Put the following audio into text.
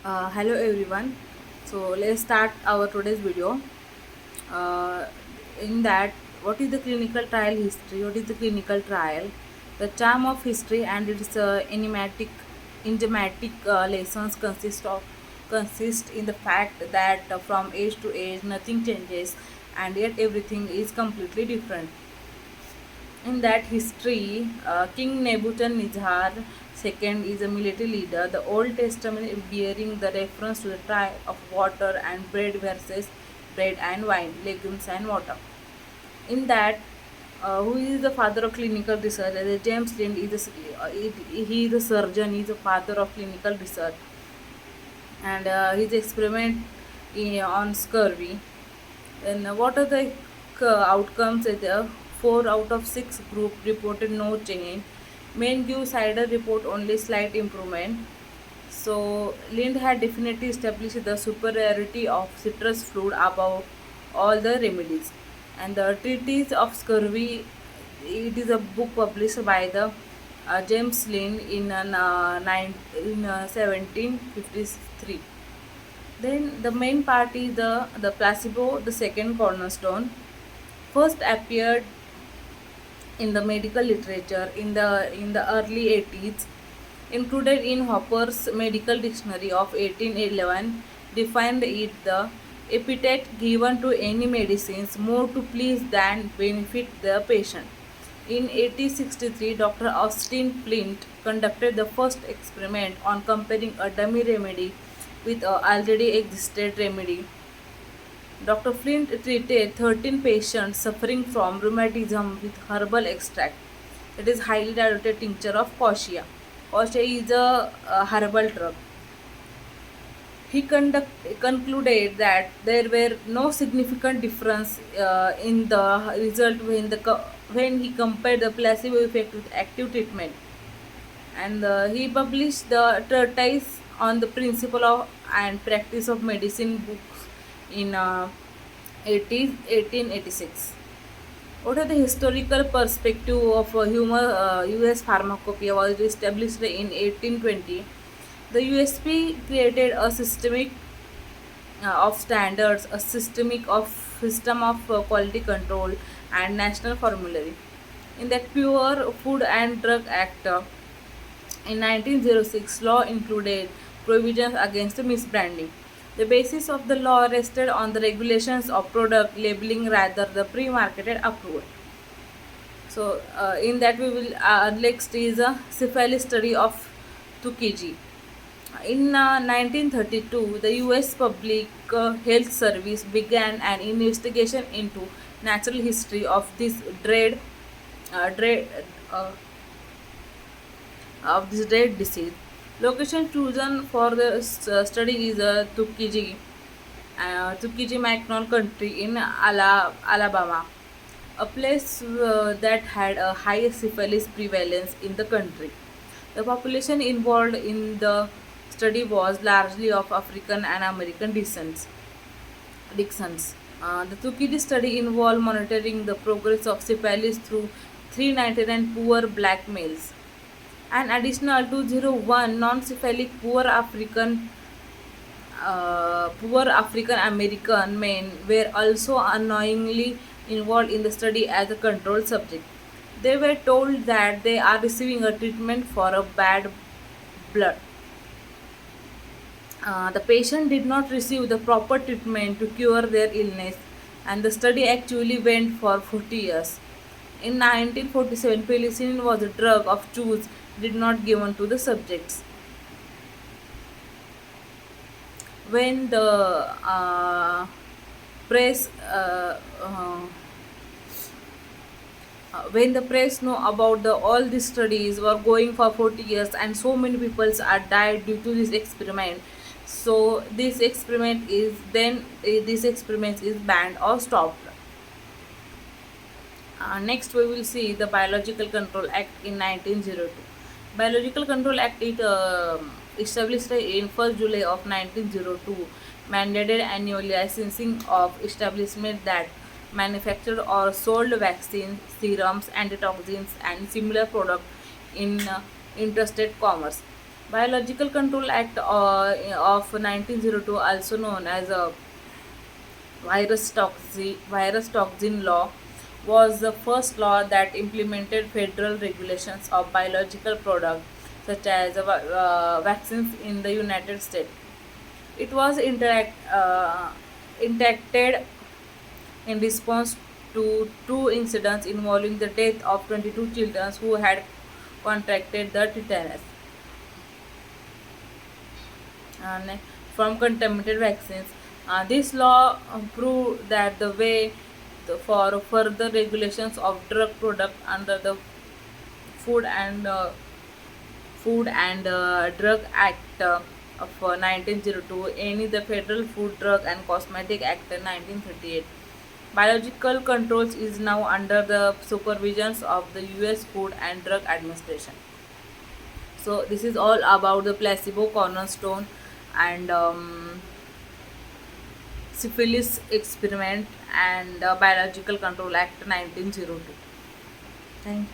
Hello everyone. So let's start our today's video. Uh, in that, what is the clinical trial history? What is the clinical trial? The charm of history and its enigmatic lessons consist in the fact that from age to age nothing changes, and yet everything is completely different. In that history, King Nebuchadnezzar II is a military leader. The Old Testament is bearing the reference to the trial of water and bread versus bread and wine, legumes and water. In that, who is the father of clinical research? James Lind is he is a surgeon. He is the father of clinical research, and his experiment on scurvy. Then what are the outcomes? The 4 out of 6 group reported no change. Main give cider report only slight improvement. So Lind had definitely established the superiority of citrus fruit above all the remedies. And the treatise of scurvy, it is a book published by the James Lind in 1753. Then the main part is the placebo, the second cornerstone, first appeared in the medical literature in the early 80s, included in Hopper's Medical Dictionary of 1811, defined it the epithet given to any medicines more to please than benefit the patient. In 1863, Dr. Austin Flint conducted the first experiment on comparing a dummy remedy with a already existed remedy. Dr. Flint treated 13 patients suffering from rheumatism with herbal extract. It is highly diluted tincture of quassia. Quassia is a herbal drug. Concluded that there were no significant difference in the result when he compared the placebo effect with active treatment. And he published the treatise on the principle of and practice of medicine books in 1886. What are the historical perspective of US pharmacopoeia was established in 1820. The USP created a systemic of standards, a system of quality control and national formulary. In that Pure Food and Drug Act in 1906, law included provisions against misbranding. The basis of the law rested on the regulations of product labeling rather the pre-marketed approval. So, in that we will next is a syphilis study of Tuskegee. In 1932, the U.S. Public Health Service began an investigation into natural history of this dread uh, dread disease. Location chosen for the study is Tuskegee Macnon country in Alabama, a place that had a high syphilis prevalence in the country. The population involved in the study was largely of African and American descent. The Tuskegee study involved monitoring the progress of syphilis through 399 poor black males. An additional 201 non-cephalic poor African American men were also unknowingly involved in the study as a control subject. They were told that they are receiving a treatment for a bad blood. The patient did not receive the proper treatment to cure their illness, and the study actually went for 40 years. In 1947, penicillin was a drug of choice did not given to the subjects. When the press when the press know about the all these studies were going for 40 years and so many people are died due to this experiment, so this experiment is banned or stopped. Next we will see the Biological Control Act in 1902. Biological Control Act is established in 1st July of 1902, mandated annual licensing of establishments that manufactured or sold vaccines, serums, antitoxins, and similar products in interstate commerce. Biological Control Act of 1902, also known as a virus toxin law, was the first law that implemented federal regulations of biological products such as vaccines in the United States. It was enacted in response to two incidents involving the death of 22 children who had contracted the tetanus and from contaminated vaccines. This law proved that the way for further regulations of drug product under the Food and Drug Act of 1902, any the Federal Food, Drug and Cosmetic Act 1938. Biological controls is now under the supervisions of the U.S. Food and Drug Administration. So this is all about the placebo cornerstone and syphilis experiment and Biological Control Act 1902. Thank you.